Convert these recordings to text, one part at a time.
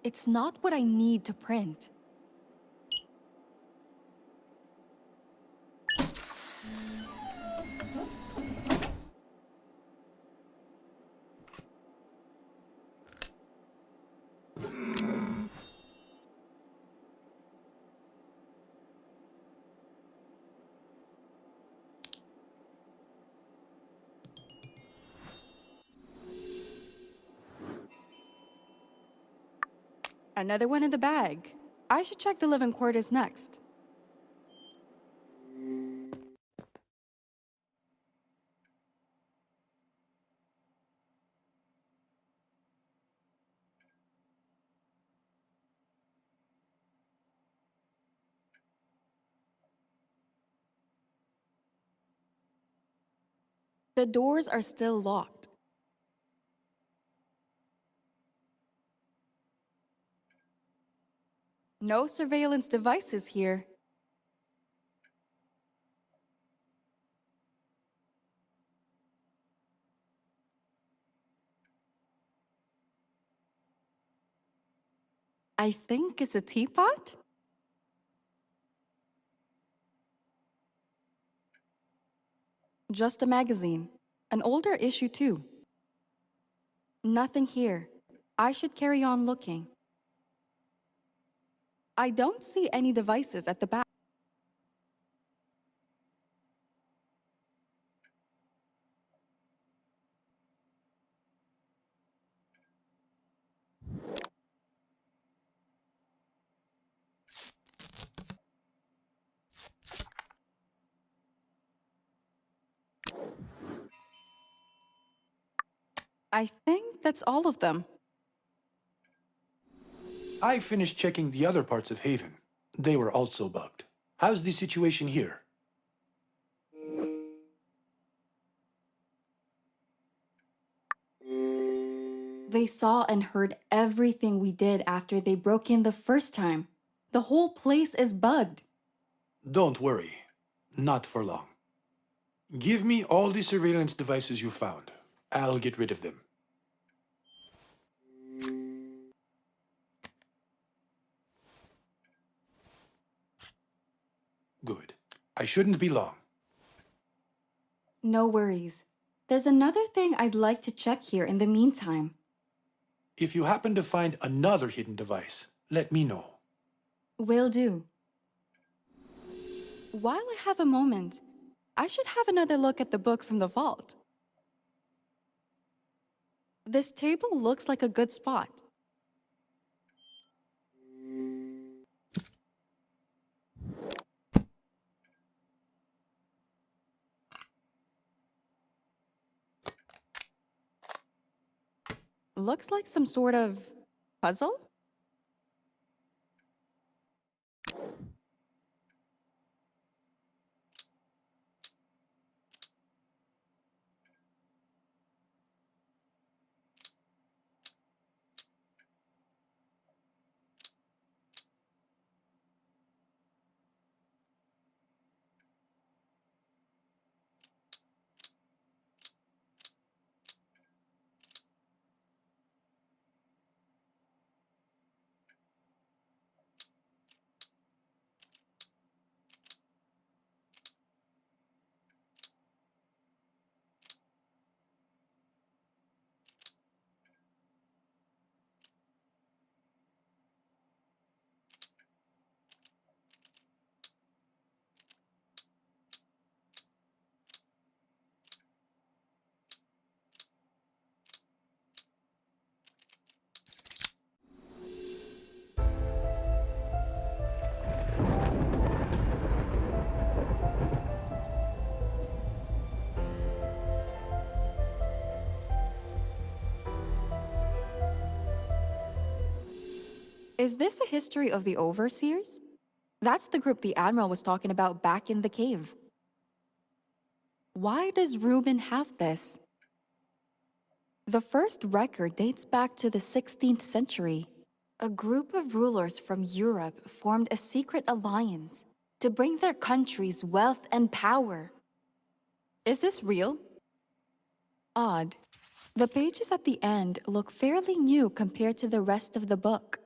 It's not what I need to print. Another one in the bag. I should check the living quarters next. The doors are still locked. No surveillance devices here. I think it's a teapot? Just a magazine. An older issue too. Nothing here. I should carry on looking. I don't see any devices at the back. I think that's all of them. I finished checking the other parts of Haven. They were also bugged. How's the situation here? They saw and heard everything we did after they broke in the first time. The whole place is bugged. Don't worry. Not for long. Give me all the surveillance devices you found. I'll get rid of them. Good. I shouldn't be long. No worries. There's another thing I'd like to check here in the meantime. If you happen to find another hidden device, let me know. Will do. While I have a moment, I should have another look at the book from the vault. This table looks like a good spot. Looks like some sort of puzzle? Is this a history of the Overseers? That's the group the Admiral was talking about back in the cave. Why does Reuben have this? The first record dates back to the 16th century. A group of rulers from Europe formed a secret alliance to bring their countries wealth and power. Is this real? Odd. The pages at the end look fairly new compared to the rest of the book.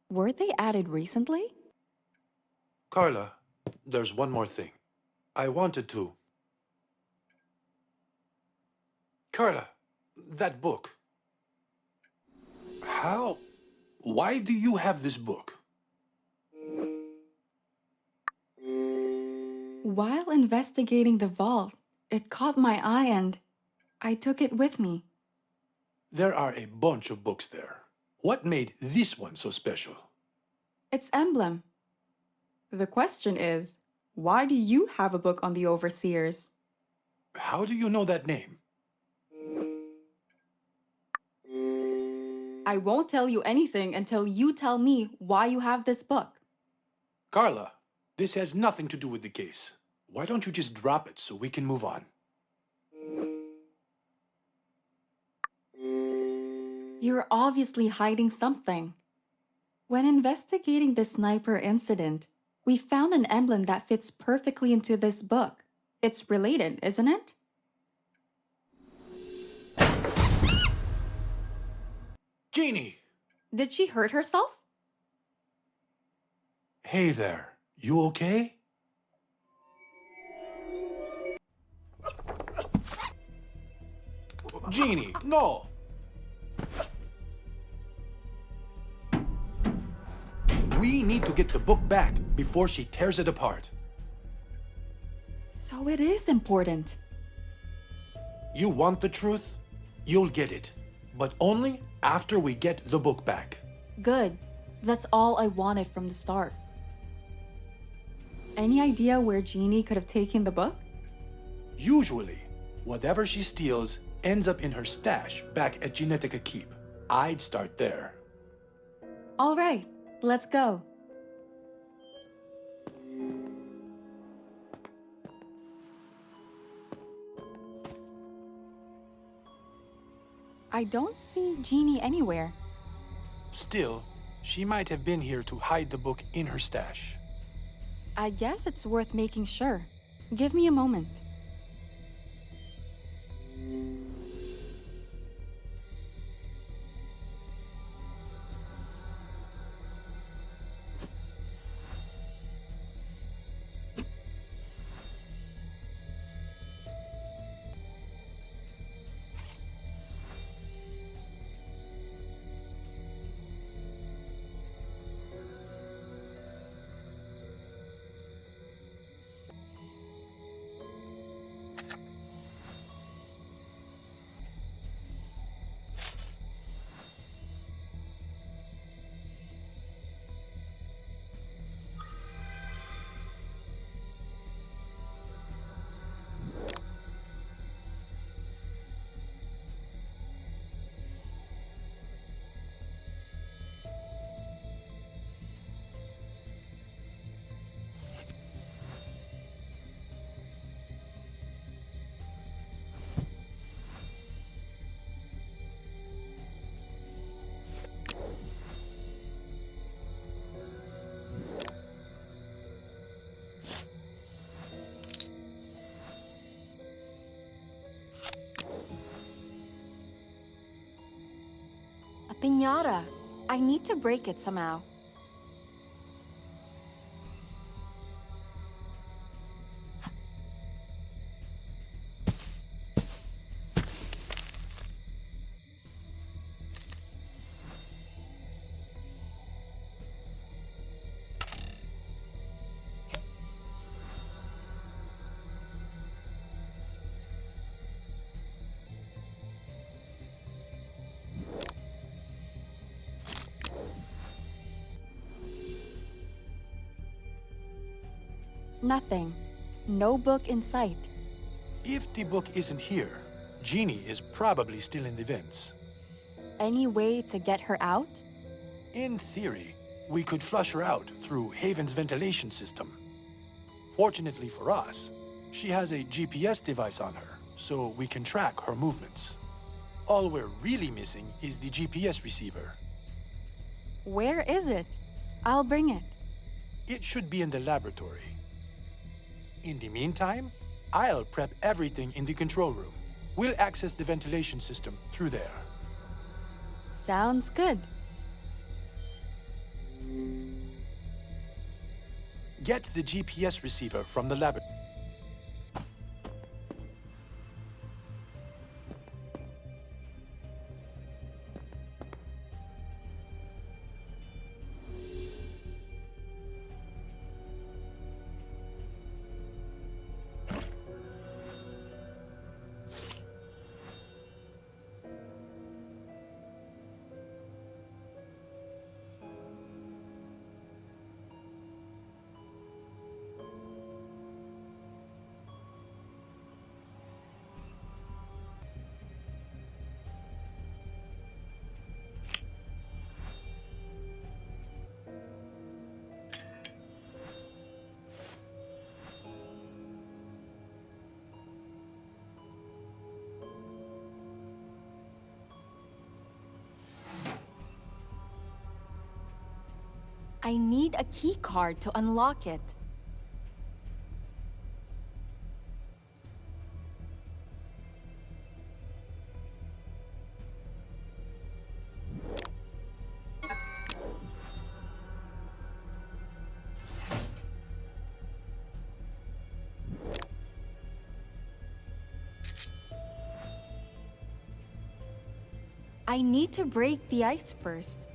Were they added recently? Carla, there's one more thing. I wanted to... Carla, that book. How... Why do you have this book? While investigating the vault, it caught my eye and I took it with me. There are a bunch of books there. What made this one so special? Its emblem. The question is, why do you have a book on the Overseers? How do you know that name? I won't tell you anything until you tell me why you have this book. Carla, this has nothing to do with the case. Why don't you just drop it so we can move on? You're obviously hiding something. When investigating the sniper incident, we found an emblem that fits perfectly into this book. It's related, isn't it? Jeannie! Did she hurt herself? Hey there, you okay? Jeannie, no! We need to get the book back before she tears it apart. So it is important. You want the truth? You'll get it. But only after we get the book back. Good. That's all I wanted from the start. Any idea where Jeannie could have taken the book? Usually, whatever she steals ends up in her stash back at Genetica Keep. I'd start there. All right, let's go. I don't see Jeannie anywhere. Still, she might have been here to hide the book in her stash. I guess it's worth making sure. Give me a moment. A piñata. I need to break it somehow. Nothing. No book in sight. If the book isn't here, Jeannie is probably still in the vents. Any way to get her out? In theory, we could flush her out through Haven's ventilation system. Fortunately for us, she has a GPS device on her, so we can track her movements. All we're really missing is the GPS receiver. Where is it? I'll bring it. It should be in the laboratory. In the meantime, I'll prep everything in the control room. We'll access the ventilation system through there. Sounds good. Get the GPS receiver from the laboratory. I need a key card to unlock it. I need to break the ice first.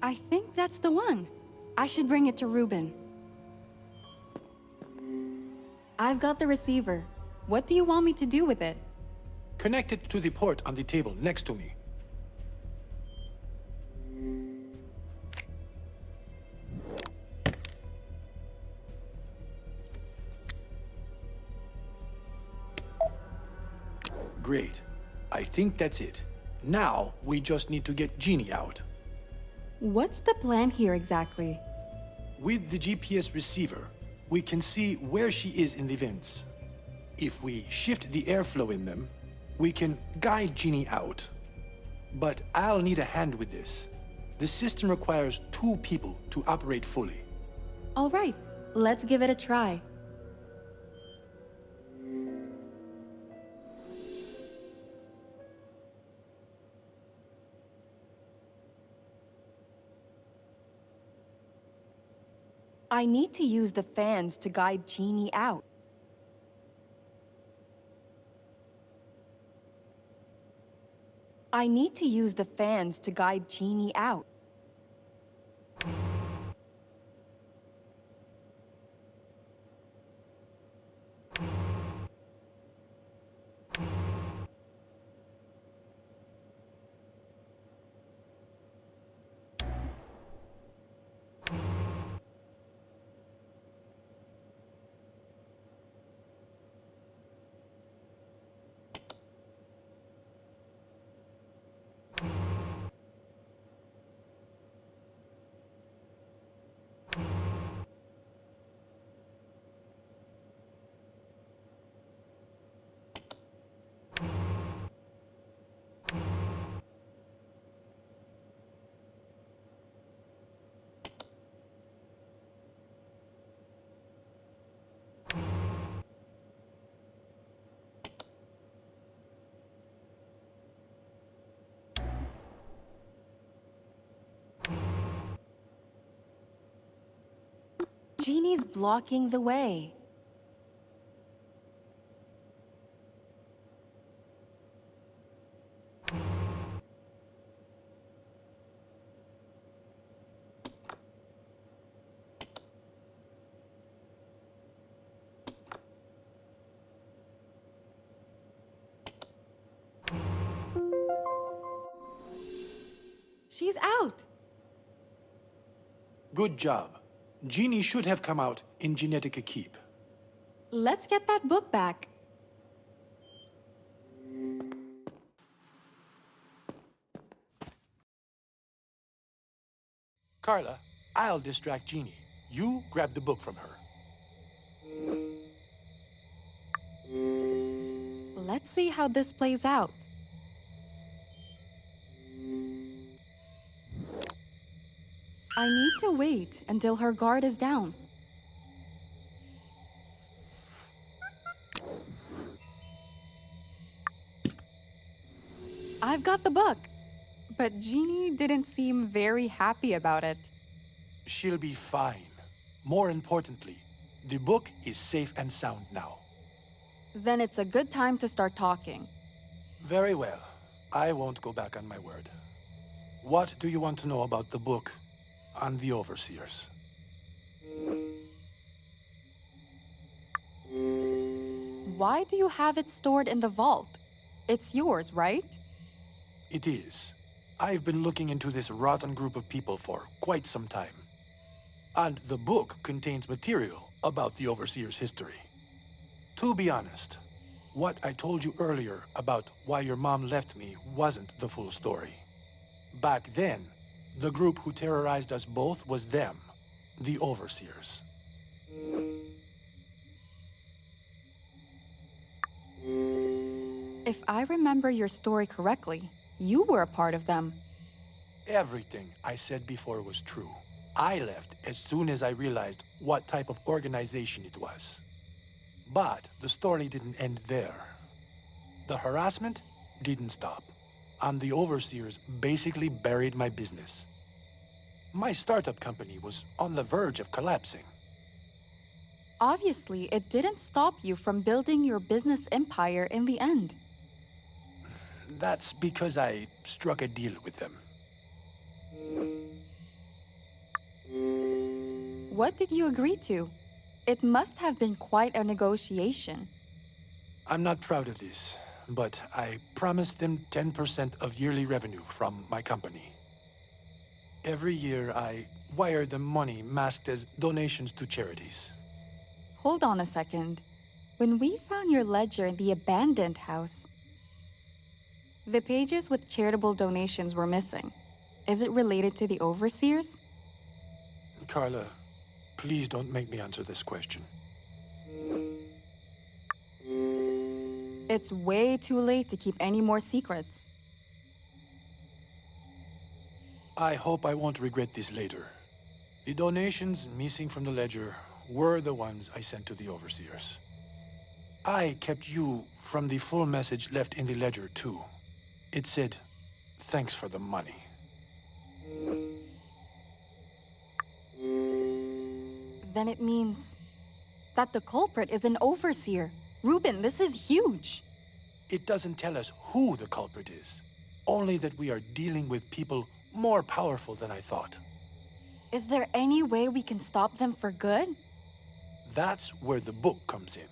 I think that's the one. I should bring it to Ruben. I've got the receiver. What do you want me to do with it? Connect it to the port on the table next to me. Great. I think that's it. Now, we just need to get Jeannie out. What's the plan here exactly? With the GPS receiver, we can see where she is in the vents. If we shift the airflow in them, we can guide Jeannie out. But I'll need a hand with this. The system requires 2 people to operate fully. All right, let's give it a try. I need to use the fans to guide Jeannie out. I need to use the fans to guide Jeannie out. Jeannie's blocking the way. She's out! Good job. Jeannie should have come out in Genetica Keep. Let's get that book back. Carla, I'll distract Jeannie. You grab the book from her. Let's see how this plays out. I need to wait until her guard is down. I've got the book, but Jeannie didn't seem very happy about it. She'll be fine. More importantly, the book is safe and sound now. Then it's a good time to start talking. Very well. I won't go back on my word. What do you want to know about the book on the Overseers? Why do you have it stored in the vault? It's yours, right? It is. I've been looking into this rotten group of people for quite some time. And the book contains material about the Overseer's history. To be honest, what I told you earlier about why your mom left me wasn't the full story. Back then, the group who terrorized us both was them, the Overseers. If I remember your story correctly, you were a part of them. Everything I said before was true. I left as soon as I realized what type of organization it was. But the story didn't end there. The harassment didn't stop, and the Overseers basically buried my business. My startup company was on the verge of collapsing. Obviously, it didn't stop you from building your business empire in the end. That's because I struck a deal with them. What did you agree to? It must have been quite a negotiation. I'm not proud of this, but I promised them 10% of yearly revenue from my company. Every year, I wire them money masked as donations to charities. Hold on a second. When we found your ledger in the abandoned house, the pages with charitable donations were missing. Is it related to the Overseers? Carla, please don't make me answer this question. It's way too late to keep any more secrets. I hope I won't regret this later. The donations missing from the ledger were the ones I sent to the Overseers. I kept you from the full message left in the ledger, too. It said, "Thanks for the money." Then it means that the culprit is an Overseer. Ruben, this is huge. It doesn't tell us who the culprit is, only that we are dealing with people more powerful than I thought. Is there any way we can stop them for good? That's where the book comes in.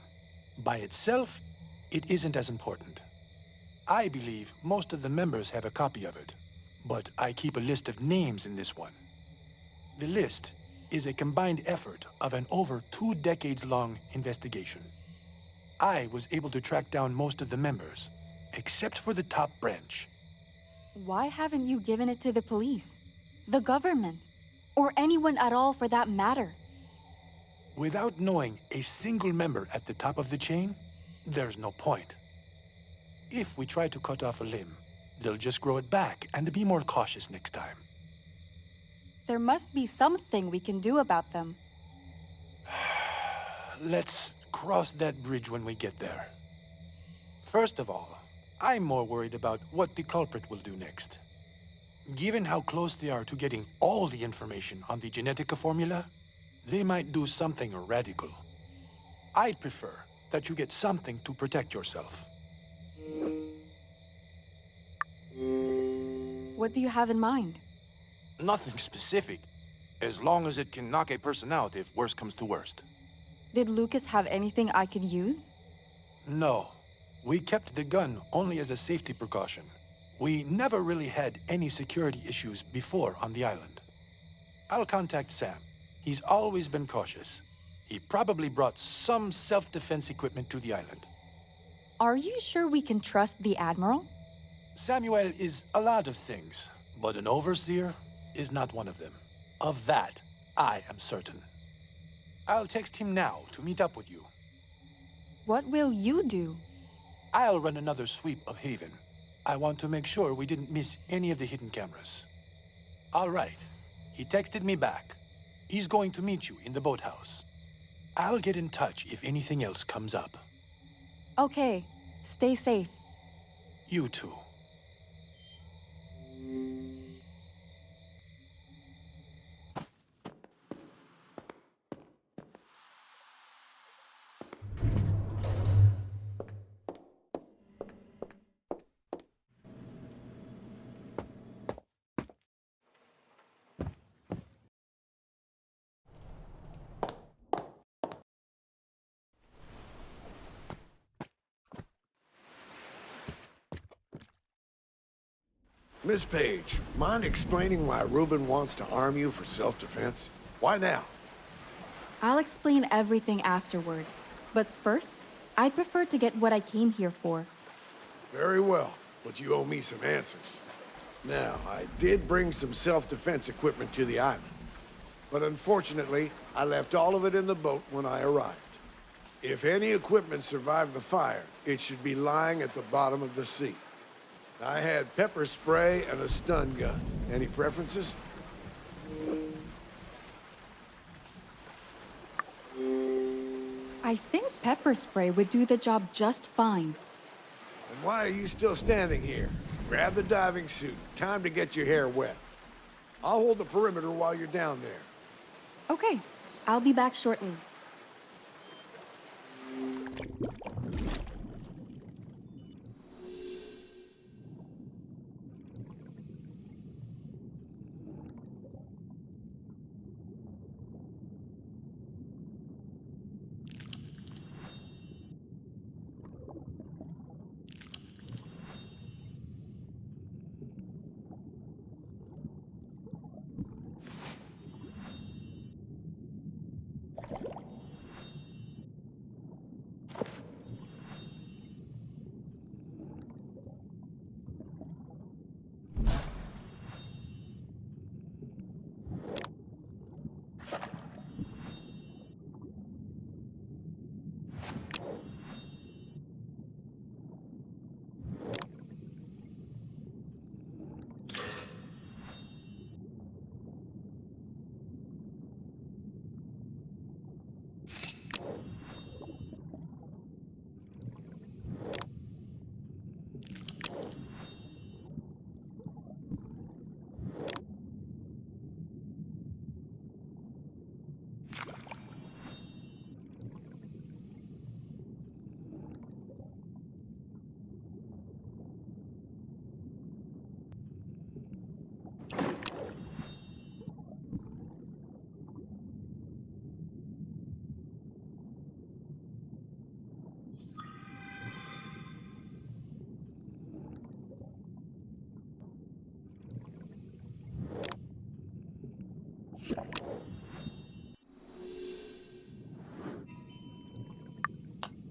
By itself, it isn't as important. I believe most of the members have a copy of it, but I keep a list of names in this one. The list is a combined effort of an over 2 decades-long investigation. I was able to track down most of the members, except for the top branch. Why haven't you given it to the police, the government, or anyone at all for that matter? Without knowing a single member at the top of the chain, there's no point. If we try to cut off a limb, they'll just grow it back and be more cautious next time. There must be something we can do about them. Let's cross that bridge when we get there. First of all, I'm more worried about what the culprit will do next. Given how close they are to getting all the information on the Genetica formula, they might do something radical. I'd prefer that you get something to protect yourself. What do you have in mind? Nothing specific, as long as it can knock a person out if worst comes to worst. Did Lucas have anything I could use? No. We kept the gun only as a safety precaution. We never really had any security issues before on the island. I'll contact Sam. He's always been cautious. He probably brought some self-defense equipment to the island. Are you sure we can trust the Admiral? Samuel is a lot of things, but an overseer is not one of them. Of that, I am certain. I'll text him now to meet up with you. What will you do? I'll run another sweep of Haven. I want to make sure we didn't miss any of the hidden cameras. All right. He texted me back. He's going to meet you in the boathouse. I'll get in touch if anything else comes up. Okay, stay safe. You too. Miss Page, mind explaining why Reuben wants to arm you for self-defense? Why now? I'll explain everything afterward. But first, I'd prefer to get what I came here for. Very well, but you owe me some answers. Now, I did bring some self-defense equipment to the island. But unfortunately, I left all of it in the boat when I arrived. If any equipment survived the fire, it should be lying at the bottom of the sea. I had pepper spray and a stun gun. Any preferences? I think pepper spray would do the job just fine. And why are you still standing here? Grab the diving suit. Time to get your hair wet. I'll hold the perimeter while you're down there. Okay, I'll be back shortly.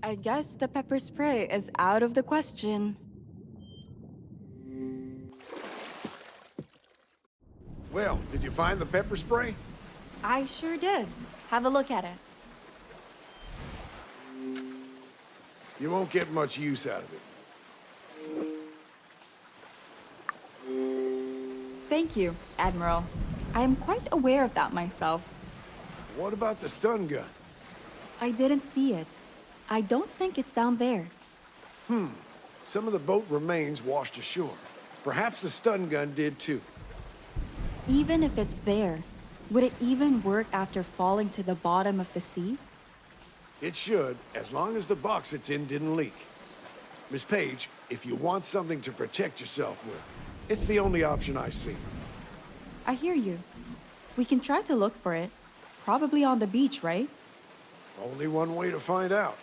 I guess the pepper spray is out of the question. Well, did you find the pepper spray? I sure did. Have a look at it. You won't get much use out of it. Thank you, Admiral. I am quite aware of that myself. What about the stun gun? I didn't see it. I don't think it's down there. Some of the boat remains washed ashore. Perhaps the stun gun did too. Even if it's there, would it even work after falling to the bottom of the sea? It should, as long as the box it's in didn't leak. Miss Page, if you want something to protect yourself with, it's the only option I see. I hear you. We can try to look for it. Probably on the beach, right? Only one way to find out.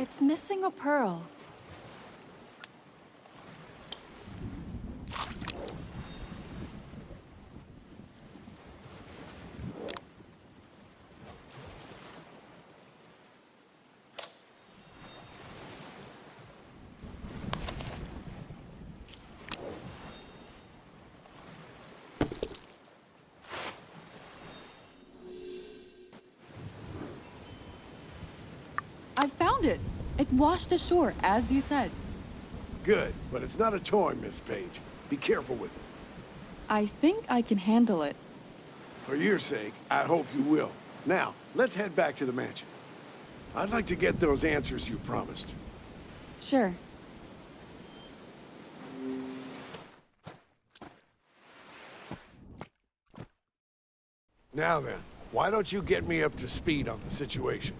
It's missing a pearl. I found it! It washed ashore, as you said. Good, but it's not a toy, Miss Page. Be careful with it. I think I can handle it. For your sake, I hope you will. Now, let's head back to the mansion. I'd like to get those answers you promised. Sure. Now then, why don't you get me up to speed on the situation?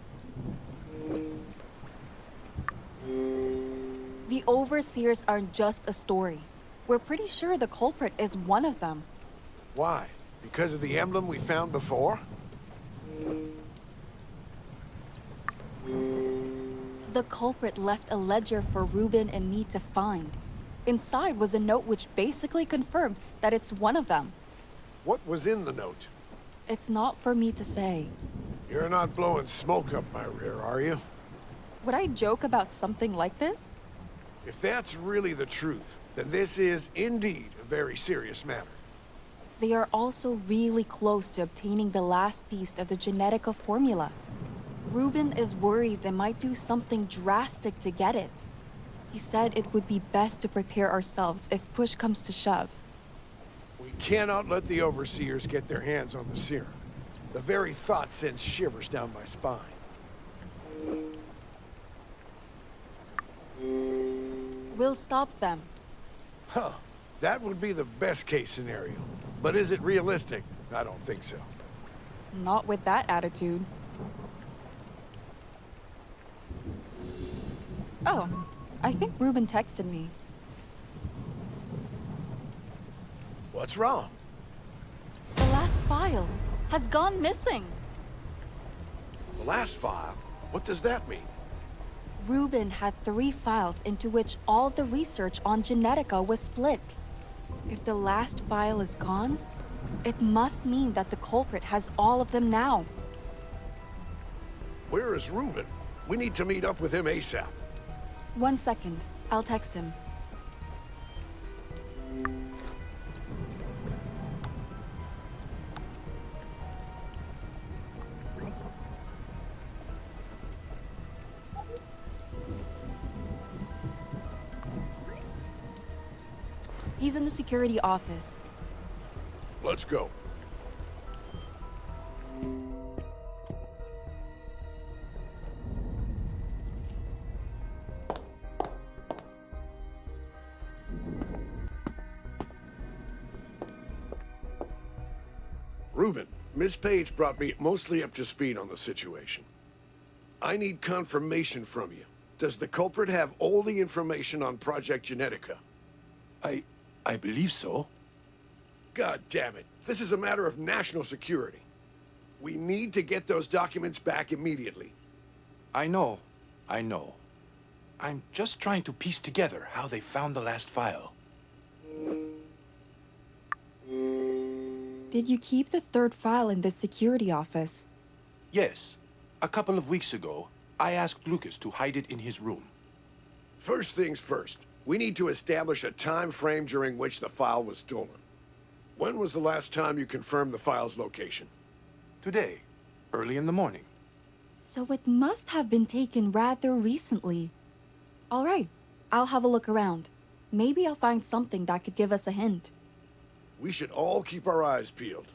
The overseers aren't just a story. We're pretty sure the culprit is one of them. Why? Because of the emblem we found before? The culprit left a ledger for Reuben and me to find. Inside was a note which basically confirmed that it's one of them. What was in the note? It's not for me to say. You're not blowing smoke up my rear, are you? Would I joke about something like this? If that's really the truth, then this is indeed a very serious matter. They are also really close to obtaining the last piece of the Genetica formula. Reuben is worried they might do something drastic to get it. He said it would be best to prepare ourselves if push comes to shove. We cannot let the Overseers get their hands on the serum. The very thought sends shivers down my spine. We'll stop them. Huh. That would be the best case scenario. But is it realistic? I don't think so. Not with that attitude. Oh, I think Reuben texted me. What's wrong? The last file has gone missing. The last file? What does that mean? Reuben had 3 files into which all the research on Genetica was split. If the last file is gone, it must mean that the culprit has all of them now. Where is Reuben? We need to meet up with him ASAP. 1 second, I'll text him. He's in the security office. Let's go. Reuben, Miss Page brought me mostly up to speed on the situation. I need confirmation from you. Does the culprit have all the information on Project Genetica? I believe so. God damn it. This is a matter of national security. We need to get those documents back immediately. I know. I'm just trying to piece together how they found the last file. Did you keep the 3rd file in the security office? Yes. A couple of weeks ago, I asked Lucas to hide it in his room. First things first. We need to establish a time frame during which the file was stolen. When was the last time you confirmed the file's location? Today, early in the morning. So it must have been taken rather recently. All right, I'll have a look around. Maybe I'll find something that could give us a hint. We should all keep our eyes peeled.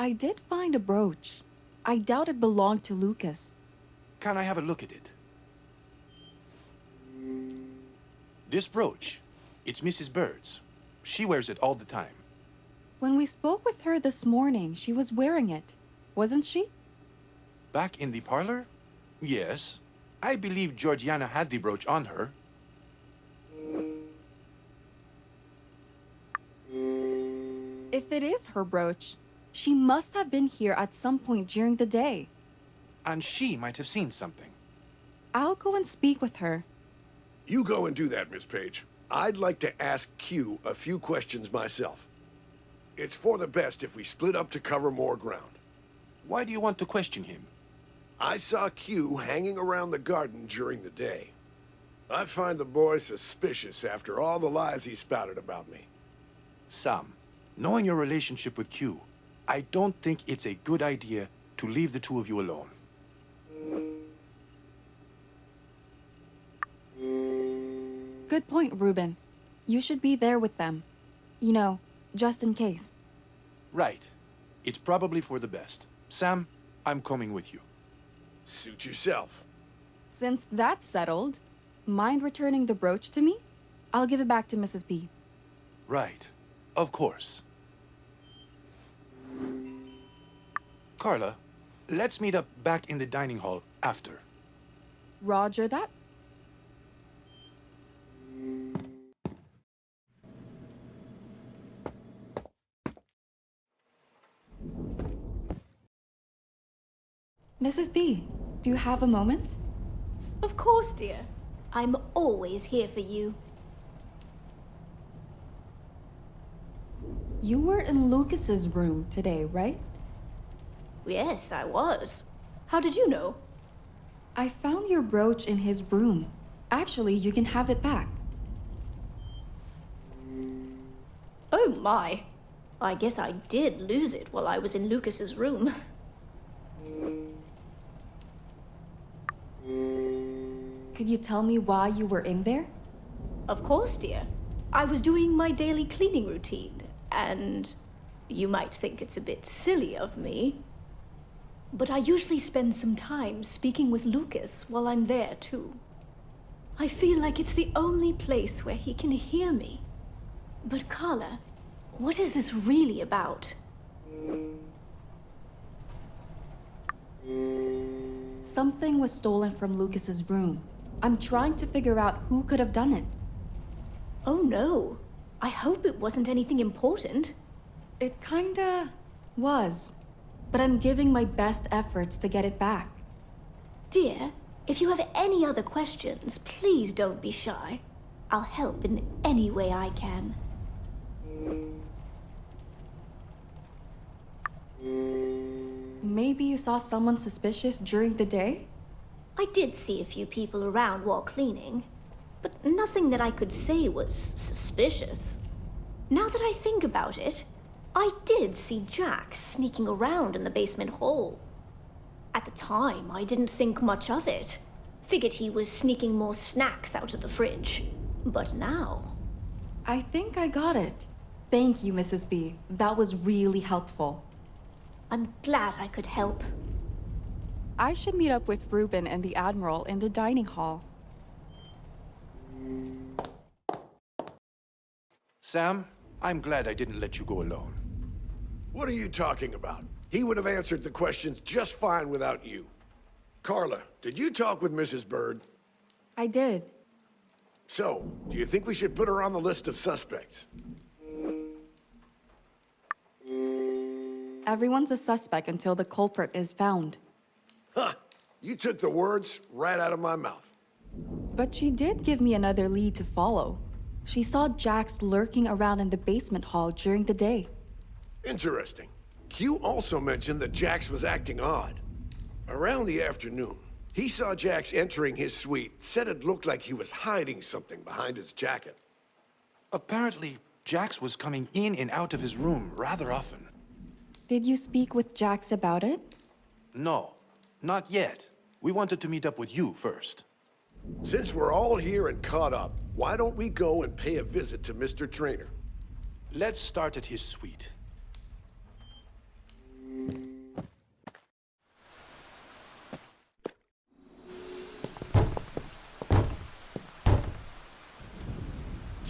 I did find a brooch. I doubt it belonged to Lucas. Can I have a look at it? This brooch, it's Mrs. Bird's. She wears it all the time. When we spoke with her this morning, she was wearing it, wasn't she? Back in the parlor? Yes. I believe Georgiana had the brooch on her. If it is her brooch, she must have been here at some point during the day. And she might have seen something. I'll go and speak with her. You go and do that, Miss Page. I'd like to ask Q a few questions myself. It's for the best if we split up to cover more ground. Why do you want to question him? I saw Q hanging around the garden during the day. I find the boy suspicious after all the lies he spouted about me. Sam, knowing your relationship with Q, I don't think it's a good idea to leave the two of you alone. Good point, Ruben. You should be there with them. You know, just in case. Right. It's probably for the best. Sam, I'm coming with you. Suit yourself. Since that's settled, mind returning the brooch to me? I'll give it back to Mrs. B. Right. Of course. Carla, let's meet up back in the dining hall after. Roger that. Mrs. B, do you have a moment? Of course, dear. I'm always here for you. You were in Lucas's room today, right? Yes, I was. How did you know? I found your brooch in his room. Actually, you can have it back. Oh my. I guess I did lose it while I was in Lucas's room. Could you tell me why you were in there? Of course, dear. I was doing my daily cleaning routine, and you might think it's a bit silly of me, but I usually spend some time speaking with Lucas while I'm there, too. I feel like it's the only place where he can hear me. But Carla, what is this really about? Something was stolen from Lucas's room. I'm trying to figure out who could have done it. Oh no. I hope it wasn't anything important. It kinda was, but I'm giving my best efforts to get it back. Dear, if you have any other questions, please don't be shy. I'll help in any way I can. Maybe you saw someone suspicious during the day? I did see a few people around while cleaning, but nothing that I could say was suspicious. Now that I think about it, I did see Jack sneaking around in the basement hall. At the time, I didn't think much of it. Figured he was sneaking more snacks out of the fridge. But now... I think I got it. Thank you, Mrs. B. That was really helpful. I'm glad I could help. I should meet up with Ruben and the Admiral in the dining hall. Sam, I'm glad I didn't let you go alone. What are you talking about? He would have answered the questions just fine without you. Carla, did you talk with Mrs. Bird? I did. So, do you think we should put her on the list of suspects? Everyone's a suspect until the culprit is found. Huh! You took the words right out of my mouth. But she did give me another lead to follow. She saw Jax lurking around in the basement hall during the day. Interesting. Q also mentioned that Jax was acting odd. Around the afternoon, he saw Jax entering his suite, said it looked like he was hiding something behind his jacket. Apparently, Jax was coming in and out of his room rather often. Did you speak with Jax about it? No, not yet. We wanted to meet up with you first. Since we're all here and caught up, why don't we go and pay a visit to Mr. Traynor? Let's start at his suite.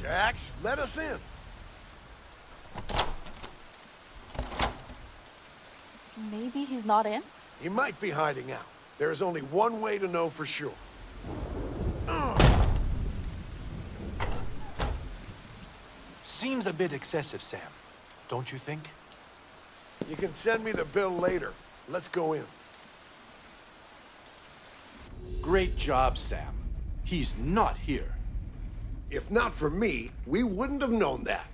Jax, let us in. Maybe he's not in? He might be hiding out. There is only one way to know for sure. Seems a bit excessive, Sam. Don't you think? You can send me the bill later. Let's go in. Great job, Sam. He's not here. If not for me, we wouldn't have known that.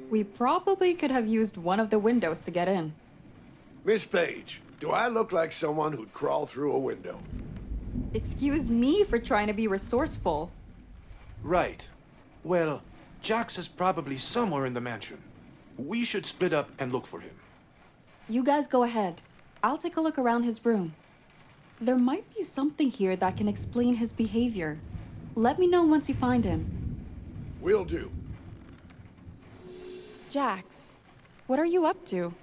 We probably could have used one of the windows to get in. Miss Page, do I look like someone who'd crawl through a window? Excuse me for trying to be resourceful. Right. Well, Jax is probably somewhere in the mansion. We should split up and look for him. You guys go ahead. I'll take a look around his room. There might be something here that can explain his behavior. Let me know once you find him. Will do. Jax, what are you up to?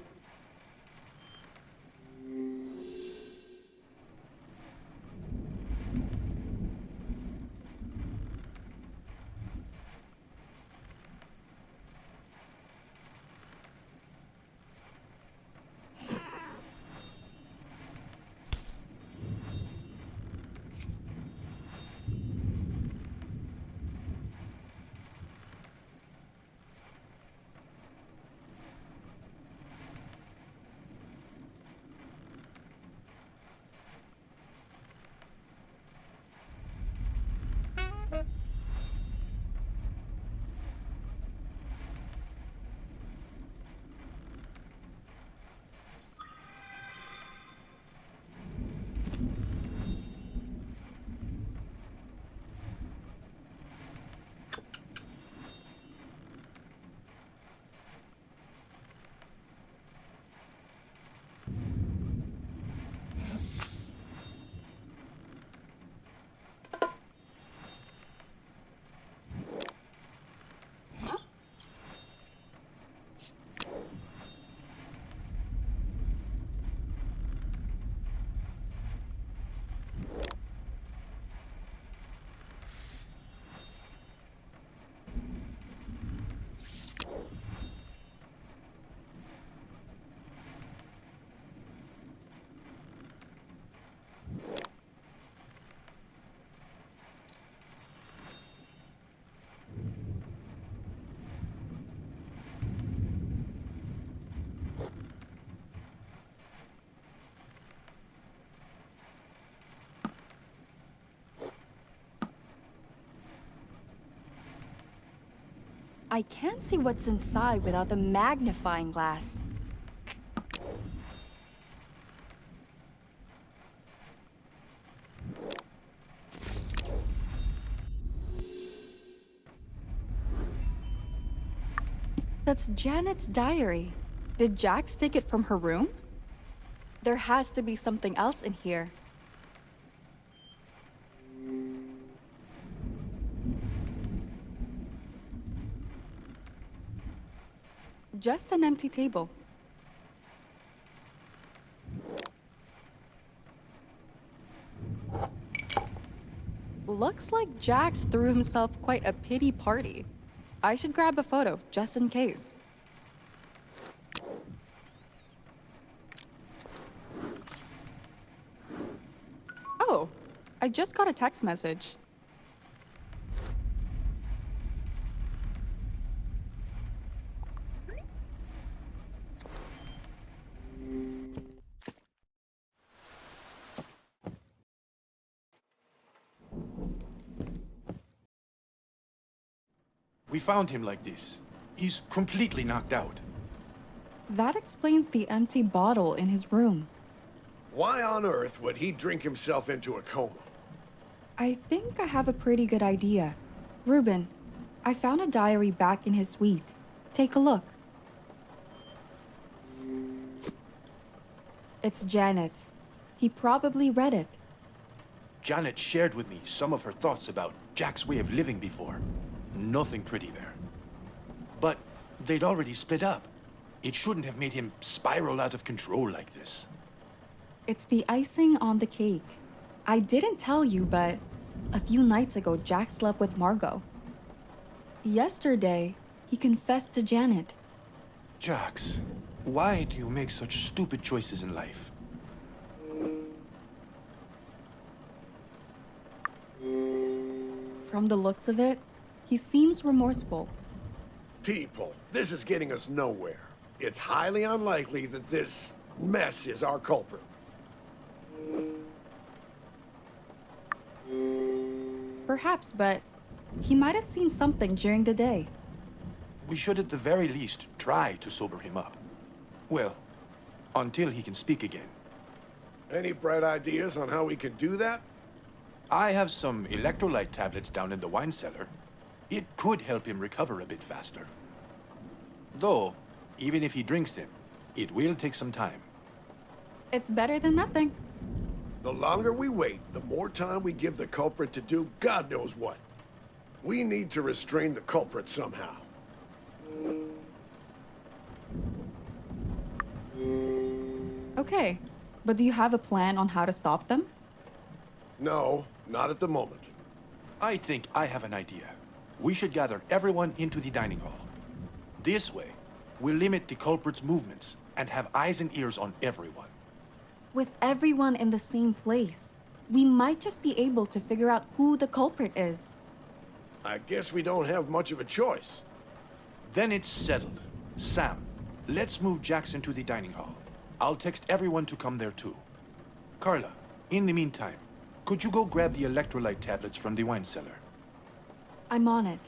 I can't see what's inside without the magnifying glass. That's Janet's diary. Did Jax take it from her room? There has to be something else in here. Just an empty table. Looks like Jax threw himself quite a pity party. I should grab a photo, just in case. Oh, I just got a text message. We found him like this. He's completely knocked out. That explains the empty bottle in his room. Why on earth would he drink himself into a coma? I think I have a pretty good idea. Ruben, I found a diary back in his suite. Take a look. It's Janet's. He probably read it. Janet shared with me some of her thoughts about Jack's way of living before. Nothing pretty there. But they'd already split up. It shouldn't have made him spiral out of control like this. It's the icing on the cake. I didn't tell you, but a few nights ago, Jack slept with Margot. Yesterday, he confessed to Janet. Jax, why do you make such stupid choices in life? From the looks of it, he seems remorseful. People, this is getting us nowhere. It's highly unlikely that this mess is our culprit. Perhaps, but he might have seen something during the day. We should at the very least try to sober him up. Well, until he can speak again. Any bright ideas on how we can do that? I have some electrolyte tablets down in the wine cellar. It could help him recover a bit faster. Though, even if he drinks them, it will take some time. It's better than nothing. The longer we wait, the more time we give the culprit to do God knows what. We need to restrain the culprit somehow. Okay, but do you have a plan on how to stop them? No, not at the moment. I think I have an idea. We should gather everyone into the dining hall. This way, we'll limit the culprit's movements and have eyes and ears on everyone. With everyone in the same place, we might just be able to figure out who the culprit is. I guess we don't have much of a choice. Then it's settled. Sam, let's move Jax into the dining hall. I'll text everyone to come there too. Carla, in the meantime, could you go grab the electrolyte tablets from the wine cellar? I'm on it.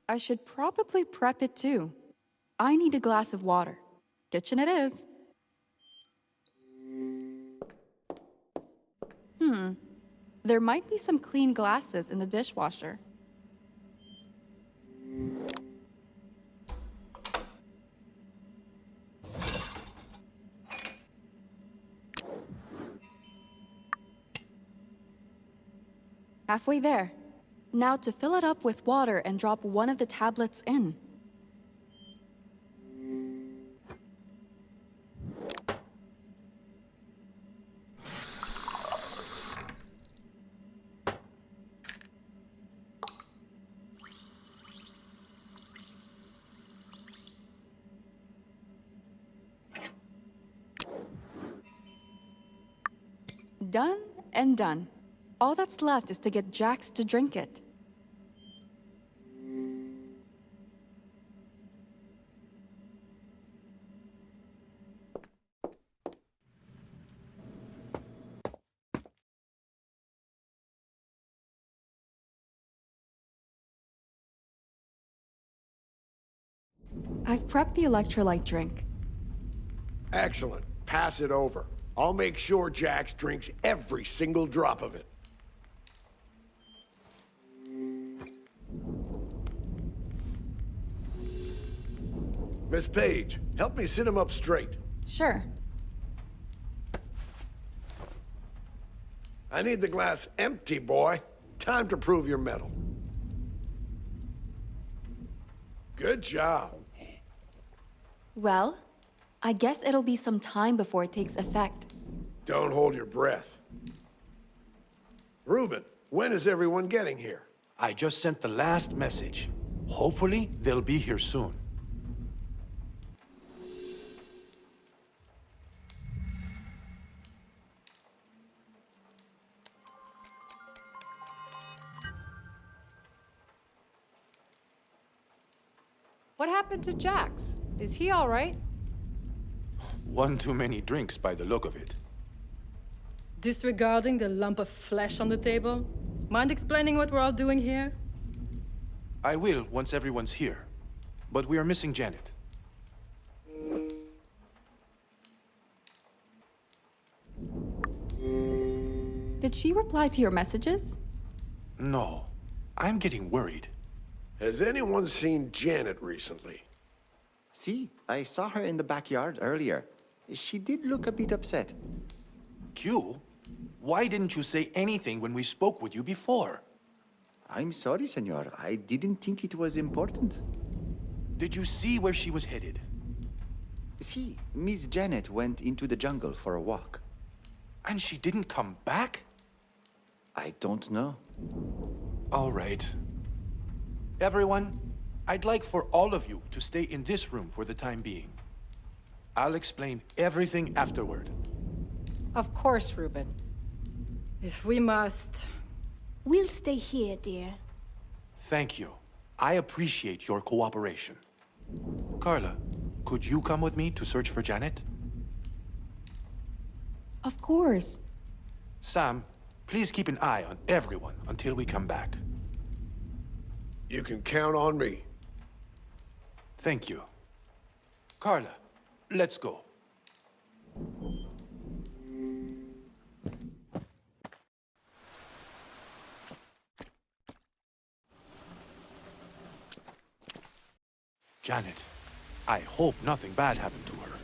I should probably prep it too. I need a glass of water. Kitchen it is. There might be some clean glasses in the dishwasher. Halfway there. Now to fill it up with water and drop one of the tablets in. Done and done. All that's left is to get Jax to drink it. I've prepped the electrolyte drink. Excellent. Pass it over. I'll make sure Jax drinks every single drop of it. Miss Page, help me sit him up straight. Sure. I need the glass empty, boy. Time to prove your mettle. Good job. Well, I guess it'll be some time before it takes effect. Don't hold your breath. Reuben, when is everyone getting here? I just sent the last message. Hopefully, they'll be here soon. What happened to Jax? Is he all right? One too many drinks by the look of it. Disregarding the lump of flesh on the table? Mind explaining what we're all doing here? I will once everyone's here. But we are missing Janet. Did she reply to your messages? No. I'm getting worried. Has anyone seen Janet recently? See, I saw her in the backyard earlier. She did look a bit upset. Q? Why didn't you say anything when we spoke with you before? I'm sorry, senor. I didn't think it was important. Did you see where she was headed? See, Miss Janet went into the jungle for a walk. And she didn't come back? I don't know. All right. Everyone, I'd like for all of you to stay in this room for the time being. I'll explain everything afterward. Of course, Reuben. If we must... We'll stay here, dear. Thank you. I appreciate your cooperation. Carla, could you come with me to search for Janet? Of course. Sam, please keep an eye on everyone until we come back. You can count on me. Thank you. Carla, let's go. Janet, I hope nothing bad happened to her.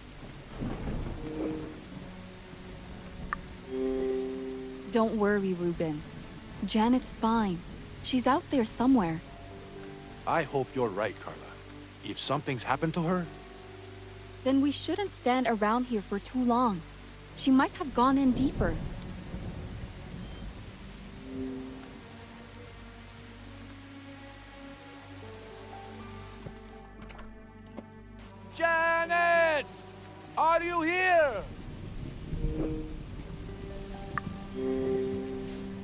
Don't worry, Reuben. Janet's fine. She's out there somewhere. I hope you're right, Carla. If something's happened to her, Then we shouldn't stand around here for too long. She might have gone in deeper. Janet! Are you here?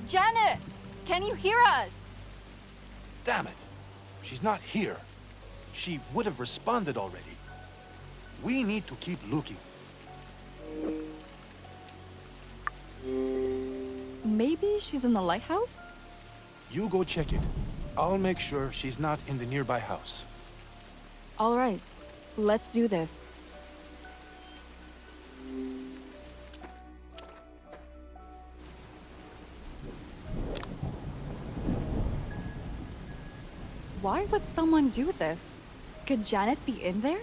Janet! Can you hear us? Damn it. She's not here. She would have responded already. We need to keep looking. Maybe she's in the lighthouse? You go check it. I'll make sure she's not in the nearby house. All right, let's do this. Why would someone do this? Could Janet be in there?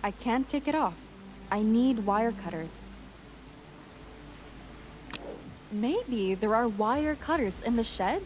I can't take it off. I need wire cutters. Maybe there are wire cutters in the shed?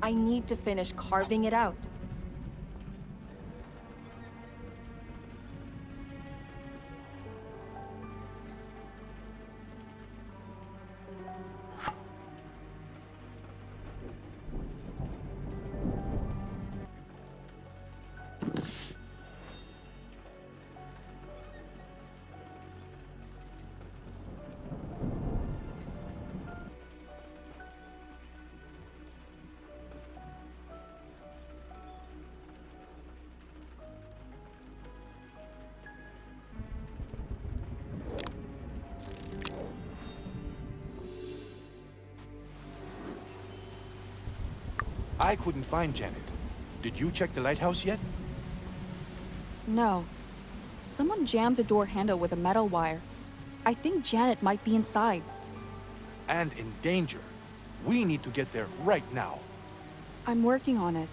I need to finish carving it out. I couldn't find Janet. Did you check the lighthouse yet? No. Someone jammed the door handle with a metal wire. I think Janet might be inside. And in danger. We need to get there right now. I'm working on it.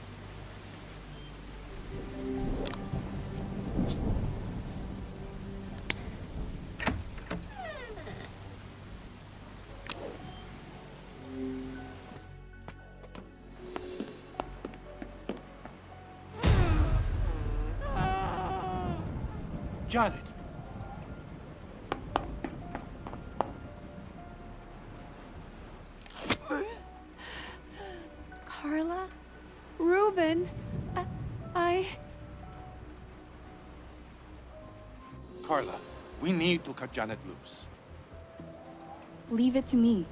Janet! Carla? Reuben? I... Carla, we need to cut Janet loose. Leave it to me.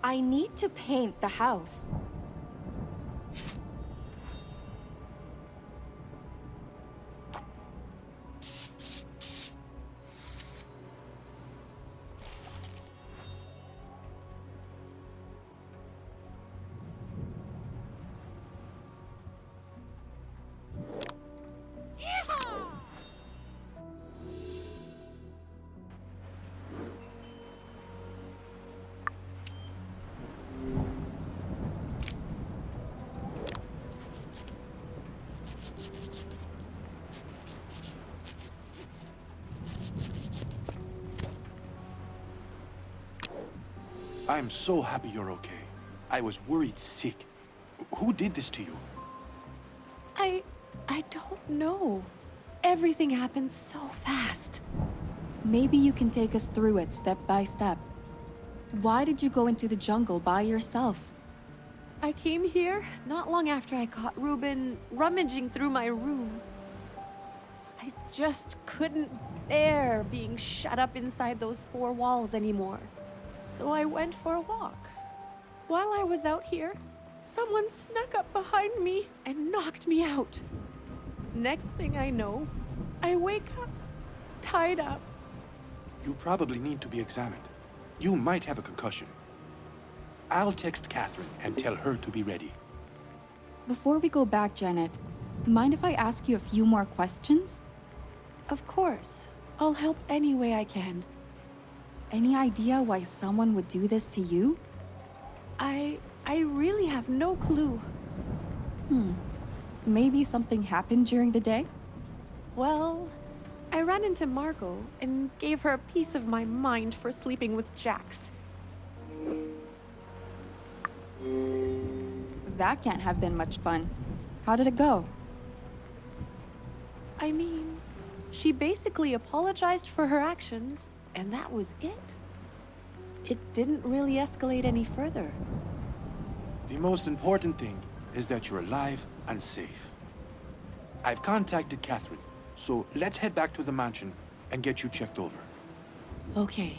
I need to paint the house. I'm so happy you're okay. I was worried sick. Who did this to you? I don't know. Everything happened so fast. Maybe you can take us through it step by step. Why did you go into the jungle by yourself? I came here not long after I caught Reuben rummaging through my room. I just couldn't bear being shut up inside those four walls anymore. So I went for a walk. While I was out here, someone snuck up behind me and knocked me out. Next thing I know, I wake up, tied up. You probably need to be examined. You might have a concussion. I'll text Catherine and tell her to be ready. Before we go back, Janet, mind if I ask you a few more questions? Of course. I'll help any way I can. Any idea why someone would do this to you? I really have no clue. Maybe something happened during the day? Well, I ran into Margot and gave her a piece of my mind for sleeping with Jax. That can't have been much fun. How did it go? I mean, she basically apologized for her actions, and that was it. It didn't really escalate any further. The most important thing is that you're alive and safe. I've contacted Catherine, so let's head back to the mansion and get you checked over. Okay.